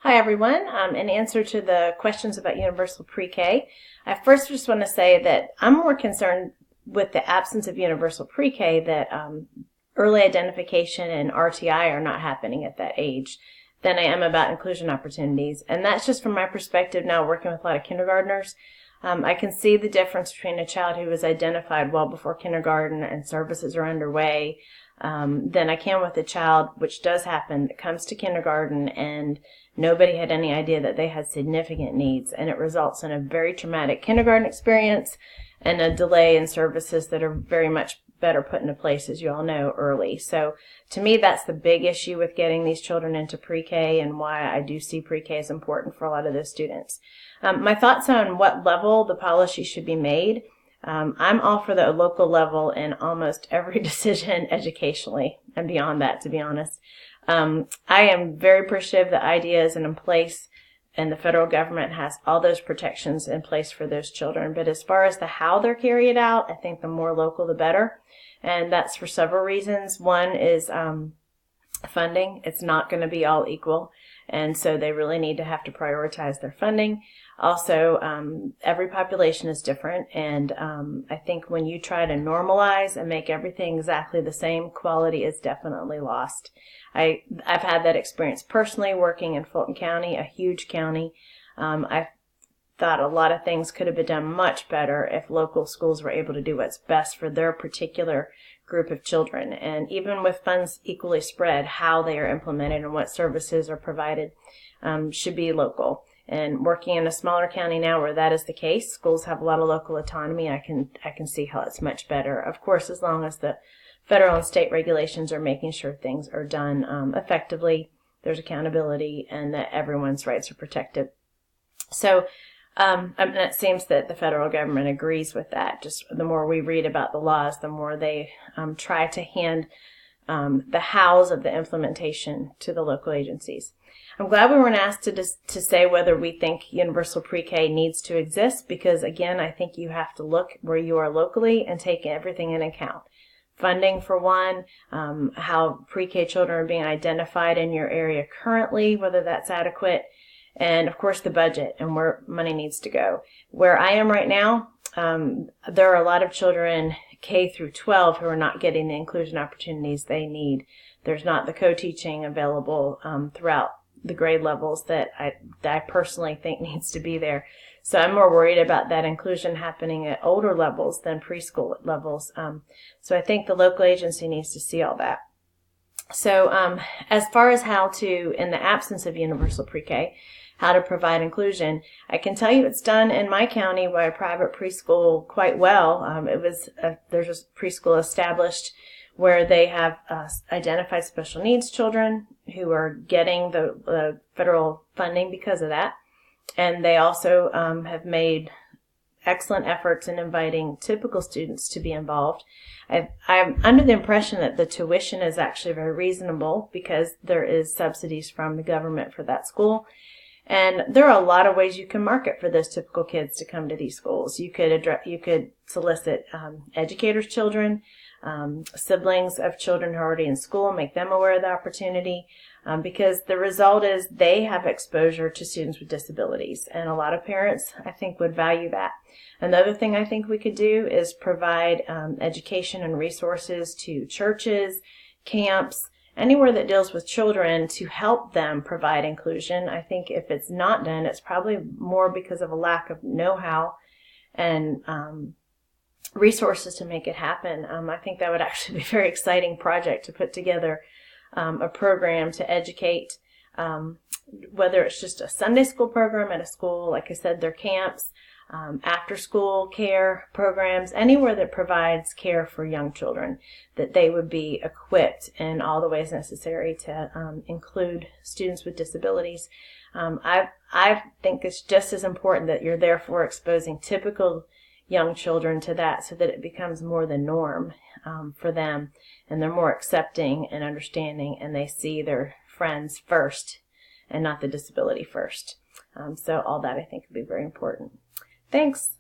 Hi everyone. In answer to the questions about universal pre-K, I first just want to say that I'm more concerned with the absence of universal pre-K that early identification and RTI are not happening at that age than I am about inclusion opportunities. And that's just from my perspective now working with a lot of kindergartners. I can see the difference between a child who was identified well before kindergarten and services are underway than I can with a child, which does happen, that comes to kindergarten and nobody had any idea that they had significant needs, and it results in a very traumatic kindergarten experience and a delay in services that are very much better put into place, as you all know, early. So to me, that's the big issue with getting these children into pre-K and why I do see pre-K as important for a lot of those students. My thoughts on what level the policy should be made. I'm all for the local level in almost every decision educationally and beyond that, to be honest. I am very appreciative the idea is in place and the federal government has all those protections in place for those children. But as far as the how they're carried out, I think the more local, the better. And that's for several reasons. One is funding. It's not going to be all equal. And so they really need to have to prioritize their funding. Also, every population is different, and I think when you try to normalize and make everything exactly the same, quality is definitely lost. I've had that experience personally working in Fulton County, a huge county. I thought a lot of things could have been done much better if local schools were able to do what's best for their particular group of children. And even with funds equally spread, how they are implemented and what services are provided should be local. And working in a smaller county now where that is the case, schools have a lot of local autonomy. I can see how it's much better. Of course, as long as the federal and state regulations are making sure things are done effectively, there's accountability, and that everyone's rights are protected. So and it seems that the federal government agrees with that. Just the more we read about the laws, the more they try to hand the hows of the implementation to the local agencies. I'm glad we weren't asked to say whether we think universal pre-K needs to exist, because again, I think you have to look where you are locally and take everything in account. Funding for one, how pre-K children are being identified in your area currently, whether that's adequate, and of course the budget and where money needs to go. Where I am right now, there are a lot of children K through 12 who are not getting the inclusion opportunities they need. There's not the co-teaching available throughout the grade levels that I personally think needs to be there. So I'm more worried about that inclusion happening at older levels than preschool levels. So I think the local agency needs to see all that. So as far as how to, in the absence of universal pre-K, how to provide inclusion, I can tell you it's done in my county by a private preschool quite well. There's a preschool established where they have identified special needs children who are getting the federal funding because of that. And they also have made excellent efforts in inviting typical students to be involved. I'm under the impression that the tuition is actually very reasonable because there is subsidies from the government for that school. And there are a lot of ways you can market for those typical kids to come to these schools. You could solicit educators' children, siblings of children who are already in school, make them aware of the opportunity, because the result is they have exposure to students with disabilities, and a lot of parents, I think, would value that. Another thing I think we could do is provide education and resources to churches, camps, anywhere that deals with children to help them provide inclusion. I think if it's not done, it's probably more because of a lack of know-how and resources to make it happen. I think that would actually be a very exciting project to put together a program to educate, whether it's just a Sunday school program at a school, like I said, their camps, after school care programs, anywhere that provides care for young children, that they would be equipped in all the ways necessary to include students with disabilities. I think it's just as important that you're therefore exposing typical young children to that so that it becomes more the norm for them, and they're more accepting and understanding, and they see their friends first and not the disability first. So all that I think would be very important. Thanks.